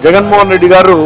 జగన్మోహన్ రెడ్డి గారు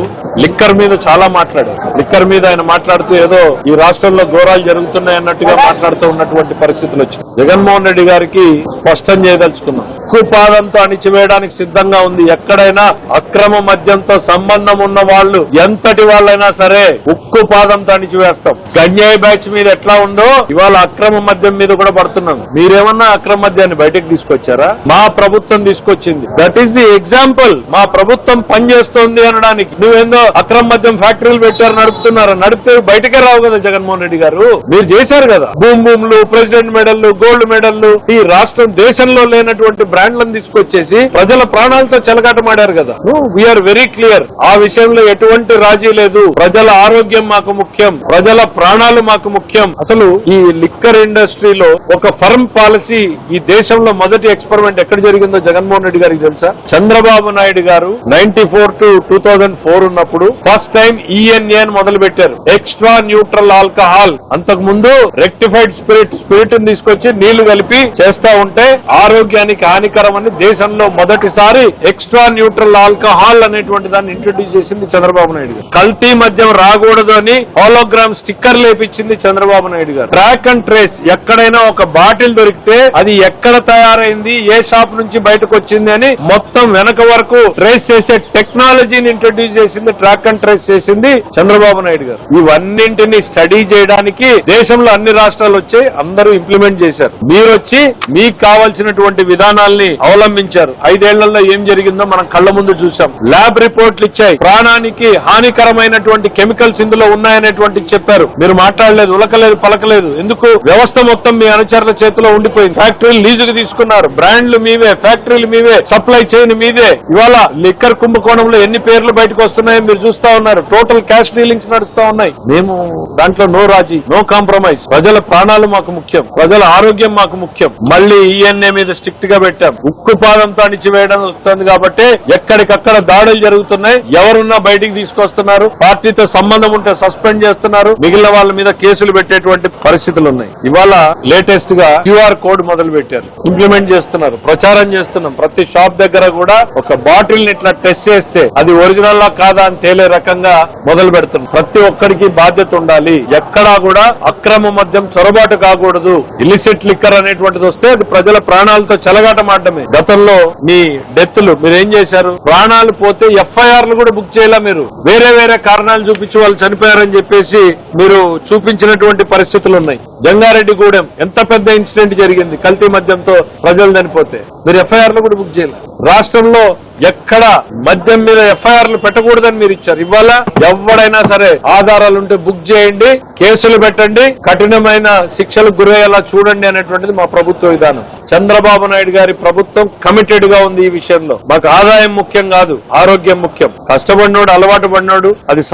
లిక్కర్ మీద చాలా మాట్లాడారు. లిక్కర్ మీద ఆయన మాట్లాడుతూ ఏదో ఈ రాష్ట్రంలో ఘోరాలు జరుగుతున్నాయన్నట్టుగా మాట్లాడుతూ ఉన్నటువంటి పరిస్థితులు వచ్చాయి. జగన్మోహన్ రెడ్డి గారికి స్పష్టం చేయదలుచుకున్నాం, ఉక్కుపాదంతో అణిచివేయడానికి సిద్ధంగా ఉంది. ఎక్కడైనా అక్రమ మద్యంతో సంబంధం ఉన్న వాళ్ళు ఎంతటి వాళ్ళైనా సరే ఉక్కుపాదంతో అణిచివేస్తాం. గంజాయి బ్యాచ్ మీద ఎట్లా ఉందో ఇవాళ అక్రమ మద్యం మీద కూడా పడుతున్నాం. మీరేమన్నా అక్రమ మద్యాన్ని బయటకు తీసుకొచ్చారా? మా ప్రభుత్వం తీసుకొచ్చింది. That is the example. మా ప్రభుత్వం పనిచేస్తోంది అనడానికి. నువ్వేందో అక్రమ మద్యం ఫ్యాక్టరీలు పెట్టారు, నడుపుతున్నారు. నడిపే బయటకే రావు కదా జగన్మోహన్ రెడ్డి గారు. మీరు చేశారు కదా భూములు, ప్రెసిడెంట్ మెడల్లు, గోల్డ్ మెడల్లు, ఈ రాష్ట్రం దేశంలో లేనటువంటి బ్రాండ్లను తీసుకొచ్చేసి ప్రజల ప్రాణాలతో చెలగాటమాడారు కదా. We are very clear. ఆ విషయంలో ఎటువంటి రాజీ లేదు. ప్రజల ఆరోగ్యం మాకు ముఖ్యం, ప్రజల ప్రాణాలు మాకు ముఖ్యం. అసలు ఈ లిక్కర్ ఇండస్ట్రీలో ఒక ఫర్మ్ పాలసీ ఈ దేశంలో మొదటి ఎక్స్పెరిమెంట్ ఎక్కడ జరిగిందో జగన్మోహన్ రెడ్డి గారికి తెలుసా? చంద్రబాబు నాయుడు గారు 94 to 2004 ఉన్నప్పుడు ఫస్ట్ టైం ఈఎన్ఏ అని మొదలు పెట్టారు, ఎక్స్ట్రా న్యూట్రల్ ఆల్కహాల్. అంతకు ముందు రెక్టిఫైడ్ స్పిరిట్ తీసుకొచ్చి నీళ్లు కలిపి చేస్తా ఉంటే ఆరోగ్యానికి హానికరమని దేశంలో మొదటిసారి ఎక్స్ట్రా న్యూట్రల్ ఆల్కహాల్ అనేటువంటి దాన్ని ఇంట్రొడ్యూస్ చేసింది చంద్రబాబు నాయుడు గారు. కల్తీ మద్యం రాకూడదు అని హోలోగ్రామ్ స్టిక్కర్ లేపించింది చంద్రబాబు నాయుడు గారు. ట్రాక్ అండ్ ట్రేస్, ఎక్కడైనా ఒక బాటిల్ దొరికితే అది ఎక్కడ తయారైంది, ఏ షాప్ నుంచి బయటకు వచ్చింది అని మొత్తం వెనక వరకు ట్రేస్ చేసే టెక్నాలజీని ఇంట్రొడ్యూస్ చేసింది, ట్రాక్ అండ్ ట్రేస్ చేసింది చంద్రబాబు నాయుడు గారు. ఇవన్నింటినీ స్టడీ చేయడానికి దేశంలో అన్ని రాష్ట్రాలు వచ్చి అందరూ ఇంప్లిమెంట్ చేశారు. మీరు వచ్చి మీకు కావాల్సినటువంటి విధానాల్ని అవలంబించారు. 5 ఏళ్లలో ఏం జరిగిందో మనం కళ్ల ముందు చూసాం. ల్యాబ్ రిపోర్ట్లు ఇచ్చాయి, ప్రాణానికి హానికరమైనటువంటి కెమికల్స్ ఇందులో ఉన్నాయనేటువంటి చెప్పారు. మీరు మాట్లాడలేదు, ఉలకలేదు, పలకలేదు. ఎందుకు? వ్యవస్థ మొత్తం మీ అనుచరుల చేతిలో ఉండిపోయింది. ఫ్యాక్టరీలు లీజుకు తీసుకున్నారు, బ్రాండ్లు మీవే, ఫ్యాక్టరీలు మీవే, సప్లై చైన్ మీదే. ఇవాళ లిక్కర్ కుంభకోణంలో ఎన్ని పేర్లు బయటకు వస్తున్నాయో మీరు చూస్తా ఉన్నారు. టోటల్ క్యాష్ డీలింగ్స్ నడుస్తా ఉన్నాయి. మేము దాంట్లో నో రాజీ, నో కాంప్రమైజ్. ప్రజల ప్రాణాలు మాకు ముఖ్యం, ప్రజల ఆరోగ్యం మాకు ముఖ్యం. మళ్ళీ ఈఎన్ఏ మీద స్ట్రిక్ట్ గా పెట్టాం. ఉక్కుపాదంతో అణిచివేయడం వస్తుంది కాబట్టి ఎక్కడికక్కడ దాడులు జరుగుతున్నాయి. ఎవరున్నా బయటికి తీసుకొస్తున్నారు, పార్టీతో సంబంధం ఉంటే సస్పెండ్ చేస్తున్నారు, మిగిలిన వాళ్ళ మీద కేసులు పెట్టేటువంటి పరిస్థితులు ఉన్నాయి. ఇవాళ లేటెస్ట్ గా QR కోడ్ మొదలు పెట్టారు, ఇంప్లిమెంట్ చేస్తున్నారు, ప్రచారం చేస్తున్నాం. ప్రతి షాప్ దగ్గర కూడా ఒక బాటిల్ ని ఇట్లా టెస్ట్ చేస్తే అది ఒరిజినల్ కాదా అని తేలే రకంగా మొదలు పెడుతున్నాం. ప్రతి ఒక్కరికి బాధ్యత ఉండాలి. ఎక్కడా కూడా అక్రమ మద్యం చొరబాటు కాకూడదు. ఇలిసిట్ లిక్కర్ అనేటువంటిది వస్తే అది ప్రజల ప్రాణాలతో చెలగాటమాడమే. గతంలో మీ డెత్లు మీరేం చేశారు? ప్రాణాలు పోతే FIRలు కూడా బుక్ చేయాల. మీరు వేరే వేరే కారణాలు చూపించి వాళ్ళు చనిపోయారని చెప్పేసి మీరు చూపించినటువంటి పరిస్థితులు ఉన్నాయి. జంగారెడ్డిగూడెం ఎంత పెద్ద ఇన్సిడెంట్ జరిగింది, కల్తీ మద్యంతో ప్రజలు చనిపోతే మీరు FIRలు కూడా బుక్ చేయాలి. రాష్ట్రంలో ఎక్కడ మద్యం మీద FIRలు పెట్టకూడదని మీరు ఇచ్చారు. ఇవాళ ఎవడైనా సరే ఆధారాలుంటే బుక్ చేయండి, కేసులు పెట్టండి, కఠినమైన శిక్షలకు గురయ్యేలా చూడండి అనేటువంటిది మా ప్రభుత్వ విధానం. చంద్రబాబు నాయుడు గారి ప్రభుత్వం కమిటెడ్ గా ఉంది ఈ విషయంలో. మాకు ఆదాయం ముఖ్యం కాదు, ఆరోగ్యం ముఖ్యం. కష్టపడినోడు, అలవాటు పడినోడు అది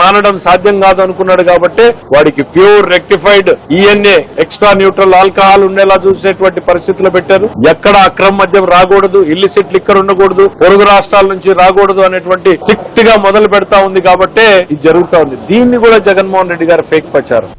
మానడం సాధ్యం కాదు అనుకున్నాడు కాబట్టి వాడికి pure rectified ENA extra neutral alcohol ఉండేలా చూసేటువంటి పరిస్థితులు పెట్టారు. ఎక్కడ అక్రమ మద్యం రాకూడదు, ఇల్లిసిట్ లిక్కర్ ఉండకూడదు, పొరుగు రాష్ట్రాల నుంచి రాకూడదు అనేటువంటి స్ట్రిక్ట్ గా మొదలు పెడతా ఉంది కాబట్టి ఇది జరుగుతా ఉంది. దీన్ని కూడా జగన్మోహన్ రెడ్డి గారు ఫేక్ ప్రచారం.